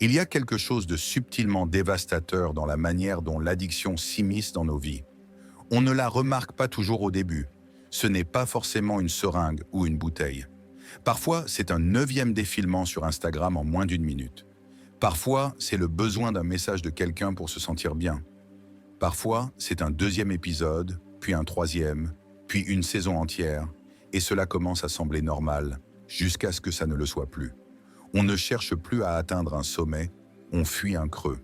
Il y a quelque chose de subtilement dévastateur dans la manière dont l'addiction s'immisce dans nos vies. On ne la remarque pas toujours au début. Ce n'est pas forcément une seringue ou une bouteille. Parfois, c'est un 9e défilement sur Instagram en moins d'une minute. Parfois, c'est le besoin d'un message de quelqu'un pour se sentir bien. Parfois, c'est un 2e épisode, puis un 3e, puis une saison entière, et cela commence à sembler normal, jusqu'à ce que ça ne le soit plus. On ne cherche plus à atteindre un sommet, on fuit un creux.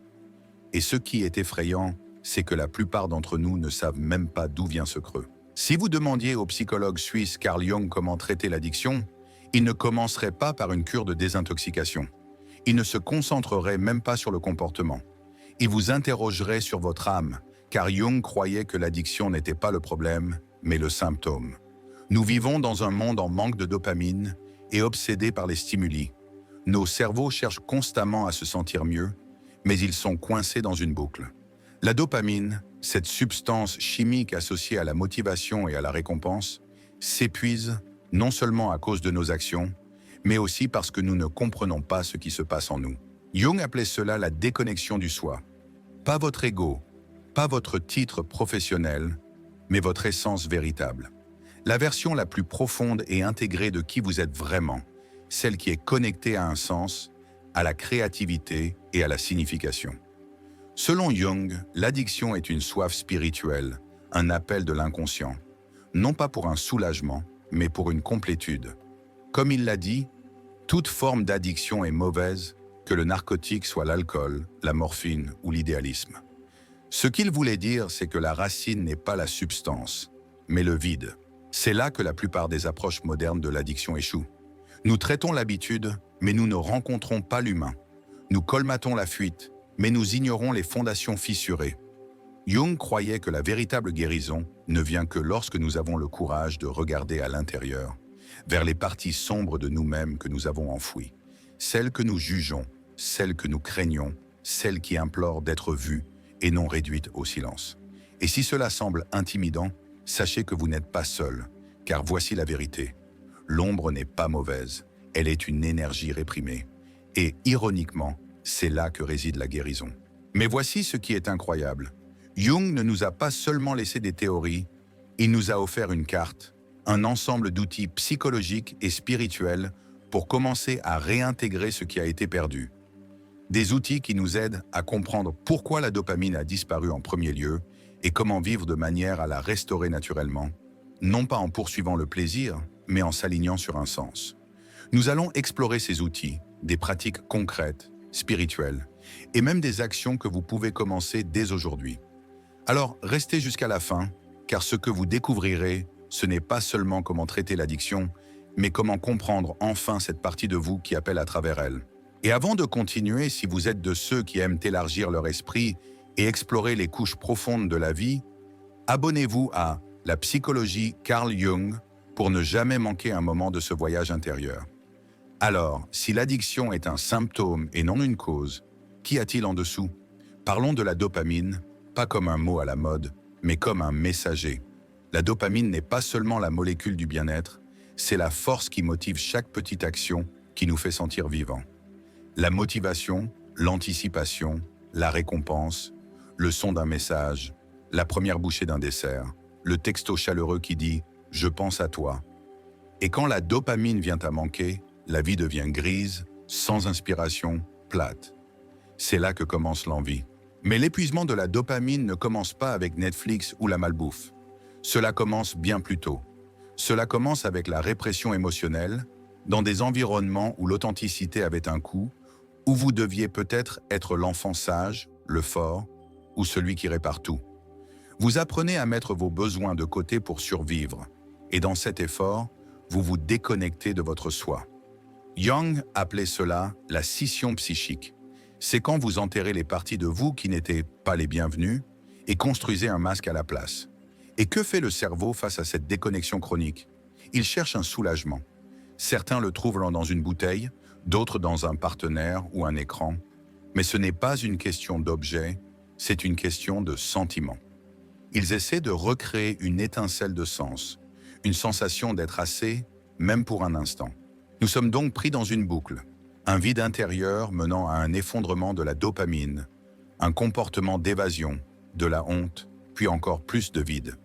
Et ce qui est effrayant, c'est que la plupart d'entre nous ne savent même pas d'où vient ce creux. Si vous demandiez au psychologue suisse Carl Jung comment traiter l'addiction, il ne commencerait pas par une cure de désintoxication. Il ne se concentrerait même pas sur le comportement. Il vous interrogerait sur votre âme, car Jung croyait que l'addiction n'était pas le problème, mais le symptôme. Nous vivons dans un monde en manque de dopamine et obsédés par les stimuli. Nos cerveaux cherchent constamment à se sentir mieux, mais ils sont coincés dans une boucle. La dopamine, cette substance chimique associée à la motivation et à la récompense, s'épuise non seulement à cause de nos actions, mais aussi parce que nous ne comprenons pas ce qui se passe en nous. Jung appelait cela la déconnexion du soi. Pas votre ego, pas votre titre professionnel, mais votre essence véritable. La version la plus profonde et intégrée de qui vous êtes vraiment, celle qui est connectée à un sens, à la créativité et à la signification. Selon Jung, l'addiction est une soif spirituelle, un appel de l'inconscient, non pas pour un soulagement, mais pour une complétude. Comme il l'a dit, toute forme d'addiction est mauvaise, que le narcotique soit l'alcool, la morphine ou l'idéalisme. Ce qu'il voulait dire, c'est que la racine n'est pas la substance, mais le vide. C'est là que la plupart des approches modernes de l'addiction échouent. Nous traitons l'habitude, mais nous ne rencontrons pas l'humain. Nous colmatons la fuite, mais nous ignorons les fondations fissurées. Jung croyait que la véritable guérison ne vient que lorsque nous avons le courage de regarder à l'intérieur, vers les parties sombres de nous-mêmes que nous avons enfouies, celles que nous jugeons, celles que nous craignons, celles qui implorent d'être vues et non réduites au silence. Et si cela semble intimidant, sachez que vous n'êtes pas seul, car voici la vérité. L'ombre n'est pas mauvaise, elle est une énergie réprimée. Et ironiquement, c'est là que réside la guérison. Mais voici ce qui est incroyable. Jung ne nous a pas seulement laissé des théories, il nous a offert une carte, un ensemble d'outils psychologiques et spirituels pour commencer à réintégrer ce qui a été perdu. Des outils qui nous aident à comprendre pourquoi la dopamine a disparu en premier lieu et comment vivre de manière à la restaurer naturellement, non pas en poursuivant le plaisir, mais en s'alignant sur un sens. Nous allons explorer ces outils, des pratiques concrètes, spirituelles, et même des actions que vous pouvez commencer dès aujourd'hui. Alors, restez jusqu'à la fin, car ce que vous découvrirez, ce n'est pas seulement comment traiter l'addiction, mais comment comprendre enfin cette partie de vous qui appelle à travers elle. Et avant de continuer, si vous êtes de ceux qui aiment élargir leur esprit et explorer les couches profondes de la vie, abonnez-vous à La psychologie Carl Jung pour ne jamais manquer un moment de ce voyage intérieur. Alors, si l'addiction est un symptôme et non une cause, qu'y a-t-il en dessous? Parlons de la dopamine, pas comme un mot à la mode, mais comme un messager. La dopamine n'est pas seulement la molécule du bien-être, c'est la force qui motive chaque petite action qui nous fait sentir vivants. La motivation, l'anticipation, la récompense, le son d'un message, la première bouchée d'un dessert, le texto chaleureux qui dit « je pense à toi ». Et quand la dopamine vient à manquer, la vie devient grise, sans inspiration, plate. C'est là que commence l'envie. Mais l'épuisement de la dopamine ne commence pas avec Netflix ou la malbouffe. Cela commence bien plus tôt. Cela commence avec la répression émotionnelle, dans des environnements où l'authenticité avait un coût, où vous deviez peut-être être l'enfant sage, le fort, ou celui qui répare tout. Vous apprenez à mettre vos besoins de côté pour survivre, et dans cet effort, vous vous déconnectez de votre soi. Jung appelait cela la scission psychique. C'est quand vous enterrez les parties de vous qui n'étaient pas les bienvenues et construisez un masque à la place. Et que fait le cerveau face à cette déconnexion chronique? Il cherche un soulagement. Certains le trouvent dans une bouteille, d'autres dans un partenaire ou un écran. Mais ce n'est pas une question d'objet, c'est une question de sentiment. Ils essaient de recréer une étincelle de sens, une sensation d'être assez, même pour un instant. Nous sommes donc pris dans une boucle. Un vide intérieur menant à un effondrement de la dopamine, un comportement d'évasion, de la honte, puis encore plus de vide.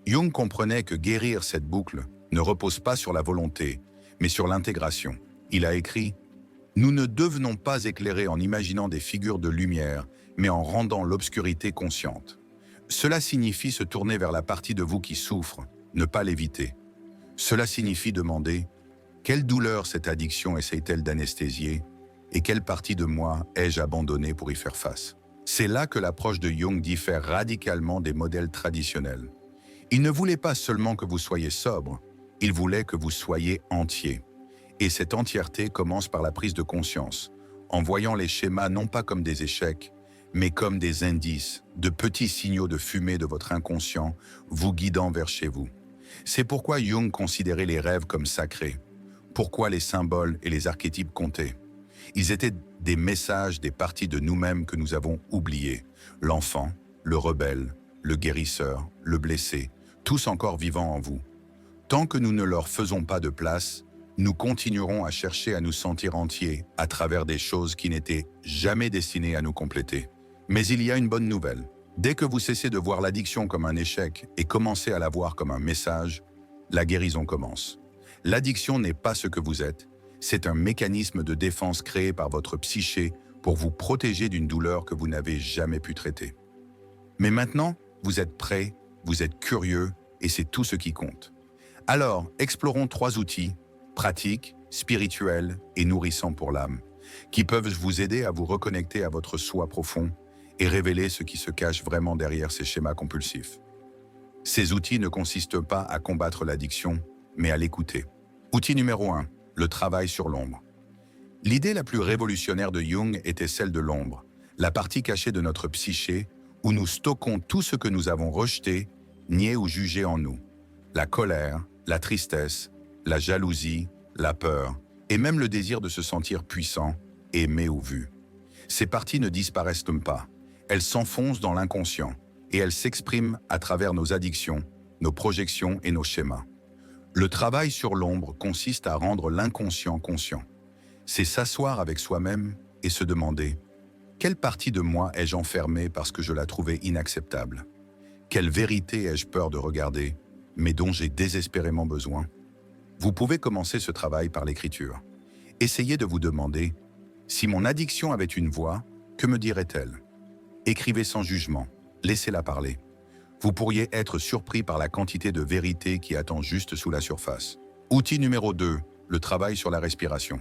Jung comprenait que guérir cette boucle ne repose pas sur la volonté, mais sur l'intégration. Il a écrit « Nous ne devenons pas éclairer en imaginant des figures de lumière, mais en rendant l'obscurité consciente. » Cela signifie se tourner vers la partie de vous qui souffre, ne pas l'éviter. Cela signifie demander « Quelle douleur cette addiction essaye-t-elle d'anesthésier et quelle partie de moi ai-je abandonné pour y faire face ?» C'est là que l'approche de Jung diffère radicalement des modèles traditionnels. Il ne voulait pas seulement que vous soyez sobre, il voulait que vous soyez entier. Et cette entièreté commence par la prise de conscience, en voyant les schémas non pas comme des échecs, mais comme des indices, de petits signaux de fumée de votre inconscient, vous guidant vers chez vous. C'est pourquoi Jung considérait les rêves comme sacrés, pourquoi les symboles et les archétypes comptaient. Ils étaient des messages des parties de nous-mêmes que nous avons oubliées, l'enfant, le rebelle, le guérisseur, le blessé, tous encore vivants en vous. Tant que nous ne leur faisons pas de place, nous continuerons à chercher à nous sentir entiers à travers des choses qui n'étaient jamais destinées à nous compléter. Mais il y a une bonne nouvelle. Dès que vous cessez de voir l'addiction comme un échec et commencez à la voir comme un message, la guérison commence. L'addiction n'est pas ce que vous êtes, c'est un mécanisme de défense créé par votre psyché pour vous protéger d'une douleur que vous n'avez jamais pu traiter. Mais maintenant, vous êtes prêt, vous êtes curieux et c'est tout ce qui compte. Alors, explorons 3 outils, pratiques, spirituels et nourrissants pour l'âme, qui peuvent vous aider à vous reconnecter à votre soi profond et révéler ce qui se cache vraiment derrière ces schémas compulsifs. Ces outils ne consistent pas à combattre l'addiction, mais à l'écouter. Outil numéro 1, le travail sur l'ombre. L'idée la plus révolutionnaire de Jung était celle de l'ombre, la partie cachée de notre psyché où nous stockons tout ce que nous avons rejeté, nié ou jugé en nous. La colère, la tristesse, la jalousie, la peur, et même le désir de se sentir puissant, aimé ou vu. Ces parties ne disparaissent pas, elles s'enfoncent dans l'inconscient, et elles s'expriment à travers nos addictions, nos projections et nos schémas. Le travail sur l'ombre consiste à rendre l'inconscient conscient. C'est s'asseoir avec soi-même et se demander « Quelle partie de moi ai-je enfermée parce que je la trouvais inacceptable ? Quelle vérité ai-je peur de regarder, mais dont j'ai désespérément besoin ?» Vous pouvez commencer ce travail par l'écriture. Essayez de vous demander « Si mon addiction avait une voix, que me dirait-elle » Écrivez sans jugement, laissez-la parler. Vous pourriez être surpris par la quantité de vérité qui attend juste sous la surface. Outil numéro 2, le travail sur la respiration.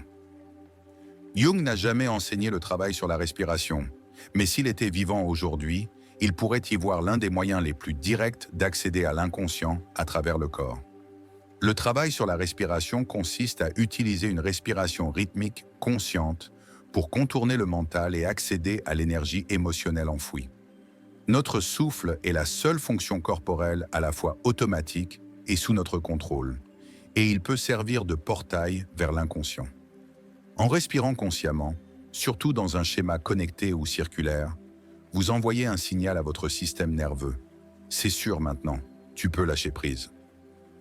Jung n'a jamais enseigné le travail sur la respiration, mais s'il était vivant aujourd'hui, il pourrait y voir l'un des moyens les plus directs d'accéder à l'inconscient à travers le corps. Le travail sur la respiration consiste à utiliser une respiration rythmique consciente pour contourner le mental et accéder à l'énergie émotionnelle enfouie. Notre souffle est la seule fonction corporelle à la fois automatique et sous notre contrôle, et il peut servir de portail vers l'inconscient. En respirant consciemment, surtout dans un schéma connecté ou circulaire, vous envoyez un signal à votre système nerveux. C'est sûr maintenant, tu peux lâcher prise.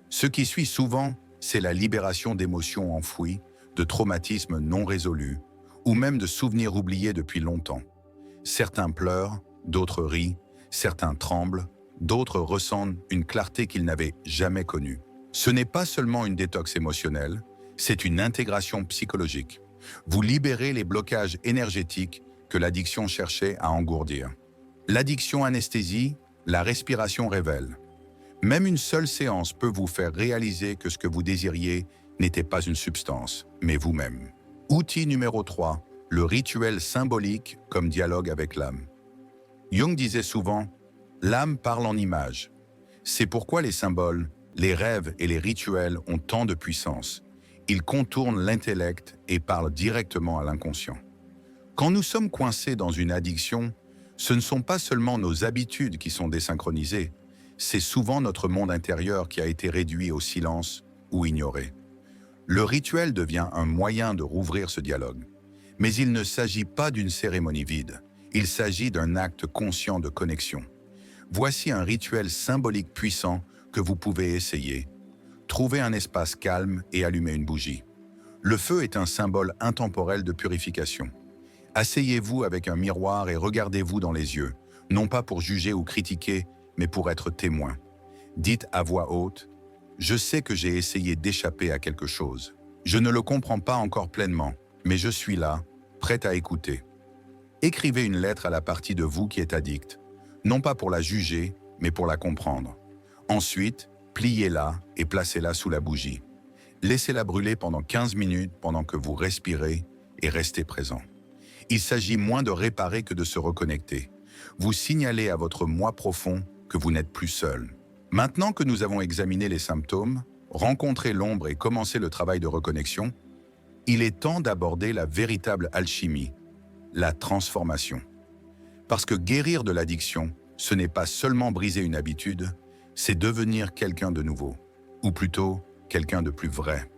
Ce qui suit souvent, c'est la libération d'émotions enfouies, de traumatismes non résolus, ou même de souvenirs oubliés depuis longtemps. Certains pleurent, d'autres rient, certains tremblent, d'autres ressentent une clarté qu'ils n'avaient jamais connue. Ce n'est pas seulement une détox émotionnelle, c'est une intégration psychologique. Vous libérez les blocages énergétiques que l'addiction cherchait à engourdir. L'addiction anesthésie, la respiration révèle. Même une seule séance peut vous faire réaliser que ce que vous désiriez n'était pas une substance, mais vous-même. Outil numéro 3, le rituel symbolique comme dialogue avec l'âme. Jung disait souvent « l'âme parle en images ». C'est pourquoi les symboles, les rêves et les rituels ont tant de puissance. Ils contournent l'intellect et parlent directement à l'inconscient. Quand nous sommes coincés dans une addiction, ce ne sont pas seulement nos habitudes qui sont désynchronisées, c'est souvent notre monde intérieur qui a été réduit au silence ou ignoré. Le rituel devient un moyen de rouvrir ce dialogue. Mais il ne s'agit pas d'une cérémonie vide. Il s'agit d'un acte conscient de connexion. Voici un rituel symbolique puissant que vous pouvez essayer. Trouvez un espace calme et allumez une bougie. Le feu est un symbole intemporel de purification. Asseyez-vous avec un miroir et regardez-vous dans les yeux, non pas pour juger ou critiquer, mais pour être témoin. Dites à voix haute, « Je sais que j'ai essayé d'échapper à quelque chose. Je ne le comprends pas encore pleinement, mais je suis là, prête à écouter. » Écrivez une lettre à la partie de vous qui est addicte, non pas pour la juger, mais pour la comprendre. Ensuite, pliez-la et placez-la sous la bougie. Laissez-la brûler pendant 15 minutes pendant que vous respirez et restez présent. Il s'agit moins de réparer que de se reconnecter. Vous signalez à votre moi profond que vous n'êtes plus seul. Maintenant que nous avons examiné les symptômes, rencontré l'ombre et commencé le travail de reconnexion, il est temps d'aborder la véritable alchimie, la transformation. Parce que guérir de l'addiction, ce n'est pas seulement briser une habitude, c'est devenir quelqu'un de nouveau, ou plutôt quelqu'un de plus vrai.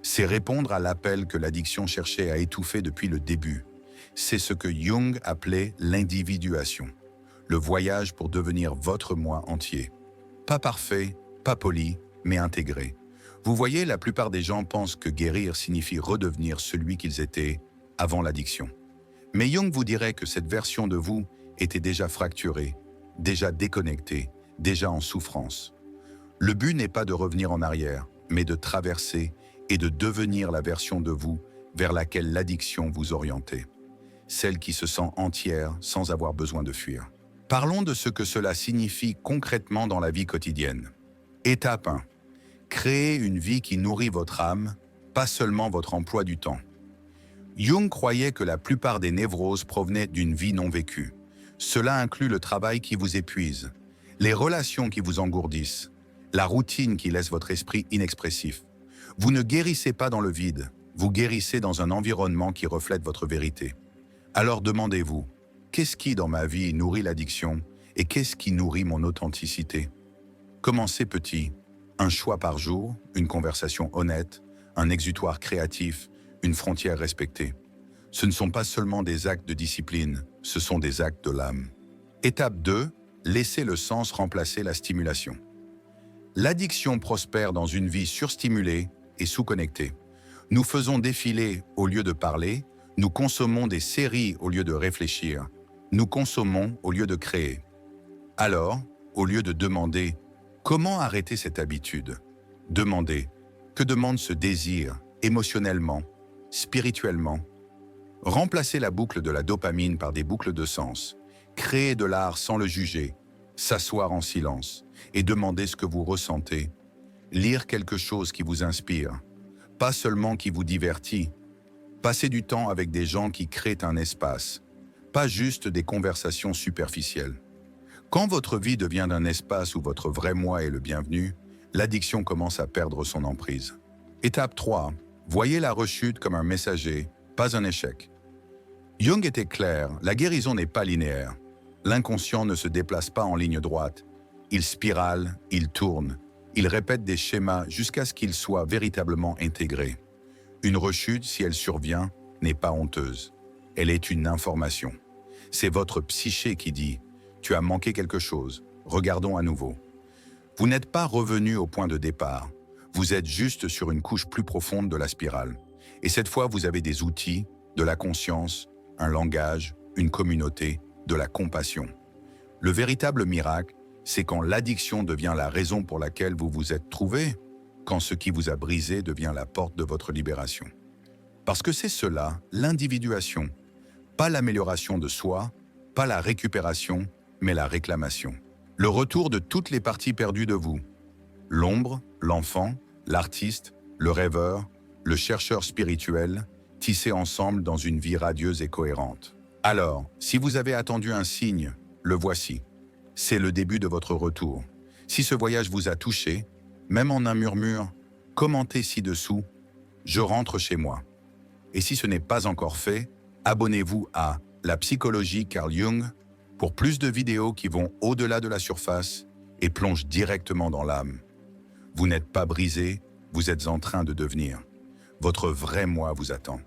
C'est répondre à l'appel que l'addiction cherchait à étouffer depuis le début. C'est ce que Jung appelait l'individuation, le voyage pour devenir votre moi entier. Pas parfait, pas poli, mais intégré. Vous voyez, la plupart des gens pensent que guérir signifie redevenir celui qu'ils étaient avant l'addiction. Mais Jung vous dirait que cette version de vous était déjà fracturée, déjà déconnectée, déjà en souffrance. Le but n'est pas de revenir en arrière, mais de traverser et de devenir la version de vous vers laquelle l'addiction vous orientait. Celle qui se sent entière sans avoir besoin de fuir. Parlons de ce que cela signifie concrètement dans la vie quotidienne. Étape 1. Créez une vie qui nourrit votre âme, pas seulement votre emploi du temps. Jung croyait que la plupart des névroses provenaient d'une vie non vécue. Cela inclut le travail qui vous épuise, les relations qui vous engourdissent, la routine qui laisse votre esprit inexpressif. Vous ne guérissez pas dans le vide, vous guérissez dans un environnement qui reflète votre vérité. Alors demandez-vous, qu'est-ce qui dans ma vie nourrit l'addiction et qu'est-ce qui nourrit mon authenticité? Commencez petit, un choix par jour, une conversation honnête, un exutoire créatif, une frontière respectée. Ce ne sont pas seulement des actes de discipline, ce sont des actes de l'âme. Étape 2, laissez le sens remplacer la stimulation. L'addiction prospère dans une vie surstimulée et sous-connectée. Nous faisons défiler au lieu de parler, nous consommons des séries au lieu de réfléchir, nous consommons au lieu de créer. Alors, au lieu de demander « Comment arrêter cette habitude ?» demandez « Que demande ce désir, émotionnellement, spirituellement ?» Remplacez la boucle de la dopamine par des boucles de sens. Créez de l'art sans le juger, s'asseoir en silence et demander ce que vous ressentez. Lire quelque chose qui vous inspire, pas seulement qui vous divertit. Passez du temps avec des gens qui créent un espace, pas juste des conversations superficielles. Quand votre vie devient un espace où votre vrai moi est le bienvenu, l'addiction commence à perdre son emprise. Étape 3. Voyez la rechute comme un messager, pas un échec. Jung était clair, la guérison n'est pas linéaire. L'inconscient ne se déplace pas en ligne droite. Il spirale, il tourne, il répète des schémas jusqu'à ce qu'ils soient véritablement intégrés. Une rechute, si elle survient, n'est pas honteuse. Elle est une information. C'est votre psyché qui dit « Tu as manqué quelque chose, regardons à nouveau ». Vous n'êtes pas revenu au point de départ. Vous êtes juste sur une couche plus profonde de la spirale. Et cette fois, vous avez des outils, de la conscience, un langage, une communauté, de la compassion. Le véritable miracle, c'est quand l'addiction devient la raison pour laquelle vous vous êtes trouvé, quand ce qui vous a brisé devient la porte de votre libération. Parce que c'est cela, l'individuation, pas l'amélioration de soi, pas la récupération, mais la réclamation. Le retour de toutes les parties perdues de vous. L'ombre, l'enfant, l'artiste, le rêveur, le chercheur spirituel, tissés ensemble dans une vie radieuse et cohérente. Alors, si vous avez attendu un signe, le voici. C'est le début de votre retour. Si ce voyage vous a touché, même en un murmure, commentez ci-dessous « Je rentre chez moi ». Et si ce n'est pas encore fait, abonnez-vous à La Psychologie Carl Jung pour plus de vidéos qui vont au-delà de la surface et plongent directement dans l'âme. Vous n'êtes pas brisé, vous êtes en train de devenir. Votre vrai moi vous attend.